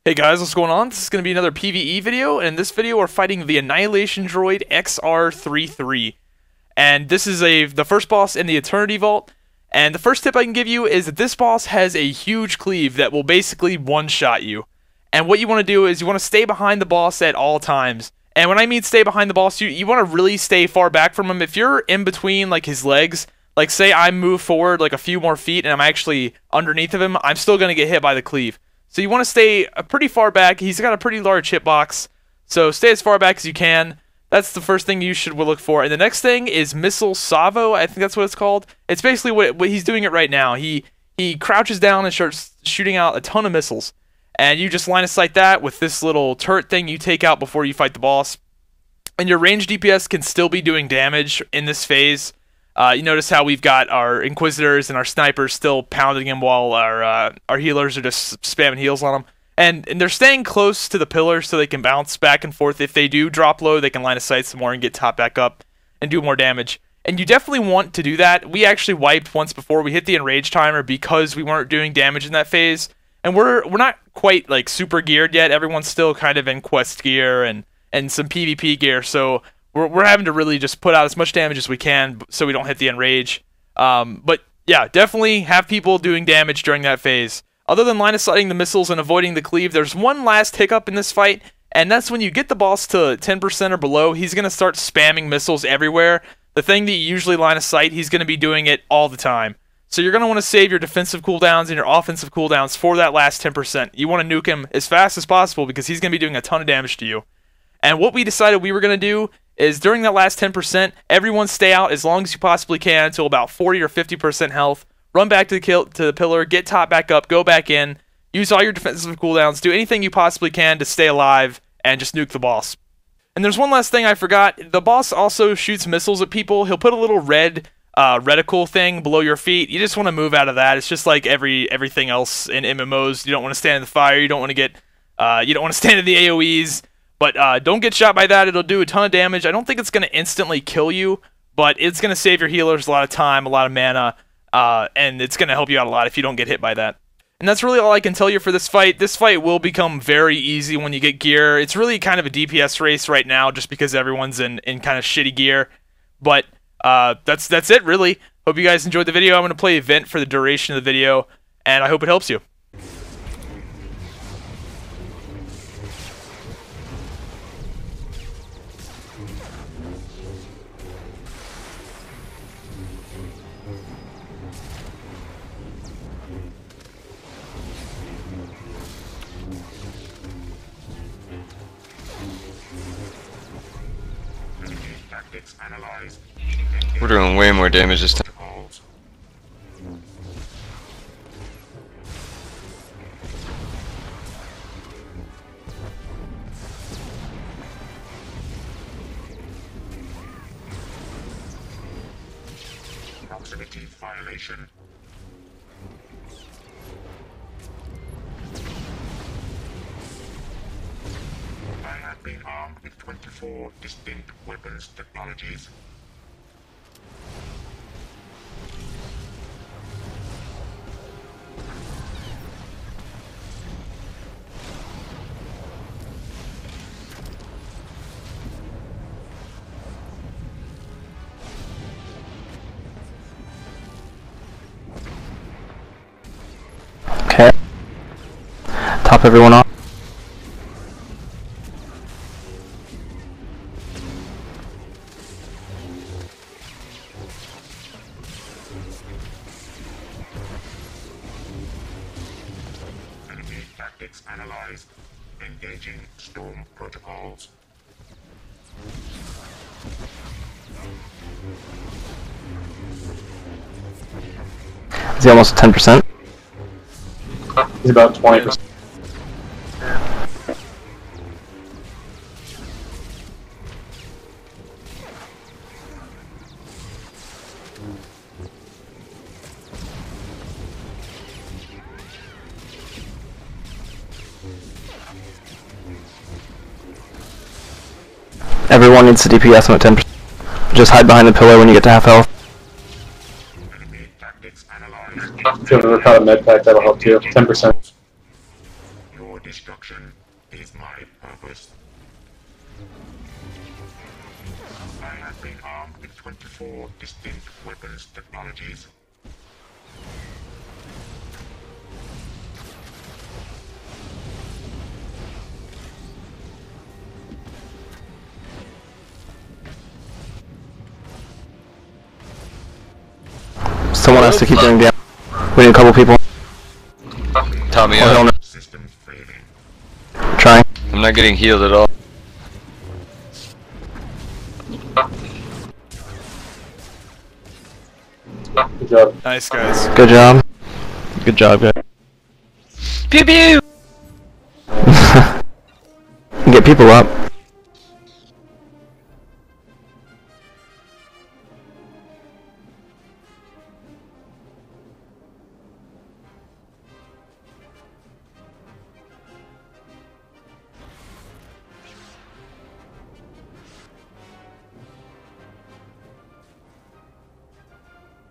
Hey guys, what's going on? This is going to be another PvE video, and in this video we're fighting the Annihilation Droid XRR-3. And this is the first boss in the Eternity Vault, and the first tip I can give you is that this boss has a huge cleave that will basically one-shot you. And what you want to do is you want to stay behind the boss at all times. And when I mean stay behind the boss, you want to really stay far back from him. If you're in between like his legs, like say I move forward like a few more feet and I'm actually underneath of him, I'm still going to get hit by the cleave. So you want to stay pretty far back. He's got a pretty large hitbox, so stay as far back as you can. That's the first thing you should look for. And the next thing is Missile Salvo. I think that's what it's called. It's basically what he's doing it right now. He crouches down and starts shooting out a ton of missiles. And you just line of sight that with this little turret thing you take out before you fight the boss. And your ranged DPS can still be doing damage in this phase. You notice how we've got our Inquisitors and our Snipers still pounding him while our healers are just spamming heals on them. And they're staying close to the pillar so they can bounce back and forth. If they do drop low, they can line of sight some more and get top back up and do more damage. And you definitely want to do that. We actually wiped once before. We hit the enrage timer because we weren't doing damage in that phase. And we're not quite like super geared yet. Everyone's still kind of in quest gear and some PvP gear, so we're having to really just put out as much damage as we can so we don't hit the enrage. But yeah, definitely have people doing damage during that phase. Other than line of sighting the missiles and avoiding the cleave, there's one last hiccup in this fight, and that's when you get the boss to 10% or below, he's going to start spamming missiles everywhere. The thing that you usually line of sight, he's going to be doing it all the time. So you're going to want to save your defensive cooldowns and your offensive cooldowns for that last 10%. You want to nuke him as fast as possible because he's going to be doing a ton of damage to you. And what we decided we were going to do is during that last 10%, everyone stay out as long as you possibly can until about 40 or 50% health. Run back to the pillar, get top back up, go back in, use all your defensive cooldowns, do anything you possibly can to stay alive, and just nuke the boss. And there's one last thing I forgot. The boss also shoots missiles at people. He'll put a little red reticle thing below your feet. You just want to move out of that. It's just like everything else in MMOs. You don't want to stand in the fire. You don't want to get you don't want to stand in the AoEs. But don't get shot by that. It'll do a ton of damage. I don't think it's going to instantly kill you, but it's going to save your healers a lot of time, a lot of mana, and it's going to help you out a lot if you don't get hit by that. And that's really all I can tell you for this fight. This fight will become very easy when you get gear. It's really kind of a DPS race right now just because everyone's in kind of shitty gear. But that's it, really. Hope you guys enjoyed the video. I'm going to play Event for the duration of the video, and I hope it helps you. We're doing way more damage this time. Proximity violation. I have been armed with 24 distinct weapons technologies. Okay. Top everyone off. Enemy tactics analyzed. Engaging storm protocols. Is he almost 10%? He's about 20%. Everyone needs to DPS him at 10%. Just hide behind the pillar when you get to half health. Enemy tactics analyzed. If you want to work out a med pack, that'll help too. 10%. Your destruction destruction is my purpose. I have been armed with 24 distinct weapons technologies. Someone has to keep going down. We need a couple people. Tommy, Oh, hell no. System failing. Trying. I'm not getting healed at all. Nice, guys. Good job. Good job, guys. Pew pew! Get people up.